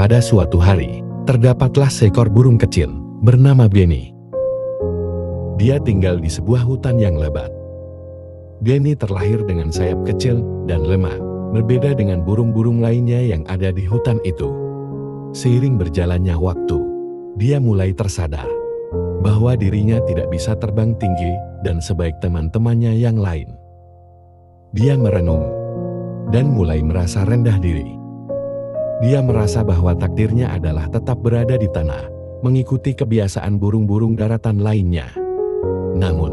Pada suatu hari, terdapatlah seekor burung kecil bernama Benny. Dia tinggal di sebuah hutan yang lebat. Benny terlahir dengan sayap kecil dan lemah, berbeda dengan burung-burung lainnya yang ada di hutan itu. Seiring berjalannya waktu, dia mulai tersadar bahwa dirinya tidak bisa terbang tinggi dan sebaik teman-temannya yang lain. Dia merenung dan mulai merasa rendah diri. Dia merasa bahwa takdirnya adalah tetap berada di tanah, mengikuti kebiasaan burung-burung daratan lainnya. Namun,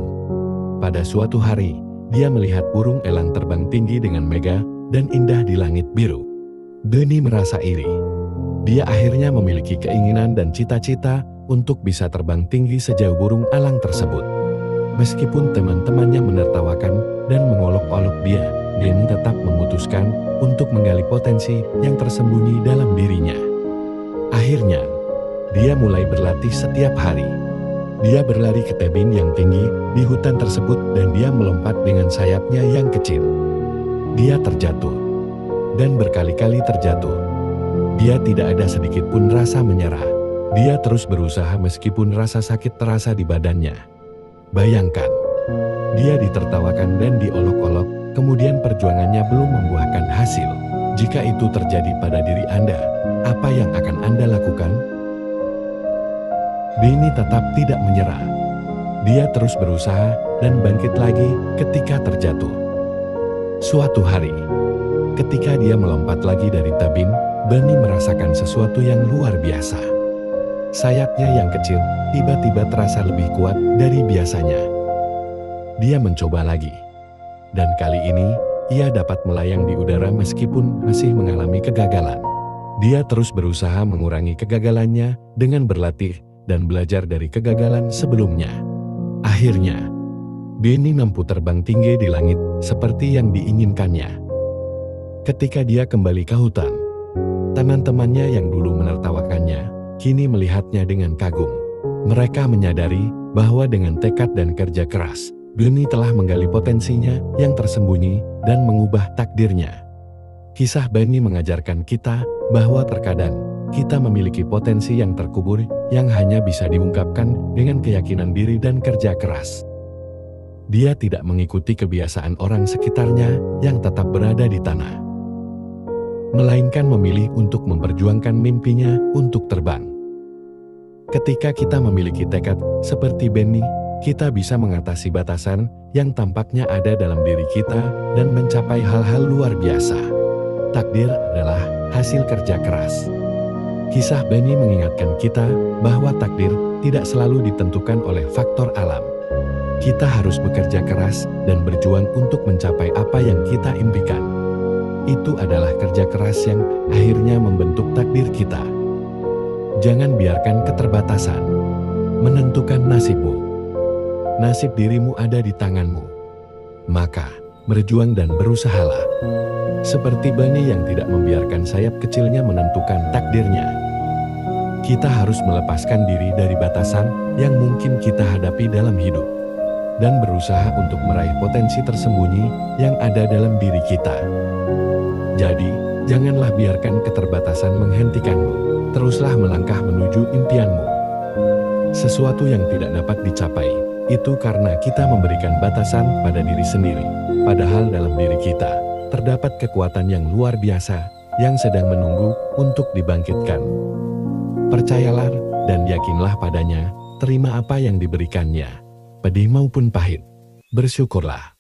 pada suatu hari, dia melihat burung elang terbang tinggi dengan megah dan indah di langit biru. Benny merasa iri. Dia akhirnya memiliki keinginan dan cita-cita untuk bisa terbang tinggi sejauh burung elang tersebut. Meskipun teman-temannya menertawakan dan mengolok-olok dia, Benny tetap memutuskan untuk menggali potensi yang tersembunyi dalam dirinya. Akhirnya, dia mulai berlatih setiap hari. Dia berlari ke tebing yang tinggi di hutan tersebut dan dia melompat dengan sayapnya yang kecil. Dia terjatuh dan berkali-kali terjatuh. Dia tidak ada sedikit pun rasa menyerah. Dia terus berusaha meskipun rasa sakit terasa di badannya. Bayangkan, dia ditertawakan dan diolok-olok. Kemudian perjuangannya belum membuahkan hasil. Jika itu terjadi pada diri Anda, apa yang akan Anda lakukan? Benny tetap tidak menyerah. Dia terus berusaha dan bangkit lagi ketika terjatuh. Suatu hari, ketika dia melompat lagi dari tebing, Benny merasakan sesuatu yang luar biasa. Sayapnya yang kecil tiba-tiba terasa lebih kuat dari biasanya. Dia mencoba lagi. Dan kali ini, ia dapat melayang di udara meskipun masih mengalami kegagalan. Dia terus berusaha mengurangi kegagalannya dengan berlatih dan belajar dari kegagalan sebelumnya. Akhirnya, Benny mampu terbang tinggi di langit seperti yang diinginkannya. Ketika dia kembali ke hutan, teman-temannya yang dulu menertawakannya, kini melihatnya dengan kagum. Mereka menyadari bahwa dengan tekad dan kerja keras, Benny telah menggali potensinya yang tersembunyi dan mengubah takdirnya. Kisah Benny mengajarkan kita bahwa terkadang kita memiliki potensi yang terkubur yang hanya bisa diungkapkan dengan keyakinan diri dan kerja keras. Dia tidak mengikuti kebiasaan orang sekitarnya yang tetap berada di tanah, melainkan memilih untuk memperjuangkan mimpinya untuk terbang. Ketika kita memiliki tekad seperti Benny, kita bisa mengatasi batasan yang tampaknya ada dalam diri kita dan mencapai hal-hal luar biasa. Takdir adalah hasil kerja keras. Kisah Benny mengingatkan kita bahwa takdir tidak selalu ditentukan oleh faktor alam. Kita harus bekerja keras dan berjuang untuk mencapai apa yang kita impikan. Itu adalah kerja keras yang akhirnya membentuk takdir kita. Jangan biarkan keterbatasan menentukan nasibmu. Nasib dirimu ada di tanganmu. Maka, berjuang dan berusahalah. Seperti Benny yang tidak membiarkan sayap kecilnya menentukan takdirnya. Kita harus melepaskan diri dari batasan yang mungkin kita hadapi dalam hidup. Dan berusaha untuk meraih potensi tersembunyi yang ada dalam diri kita. Jadi, janganlah biarkan keterbatasan menghentikanmu. Teruslah melangkah menuju impianmu. Sesuatu yang tidak dapat dicapai, itu karena kita memberikan batasan pada diri sendiri. Padahal dalam diri kita, terdapat kekuatan yang luar biasa yang sedang menunggu untuk dibangkitkan. Percayalah dan yakinlah padanya, terima apa yang diberikannya, pedih maupun pahit. Bersyukurlah.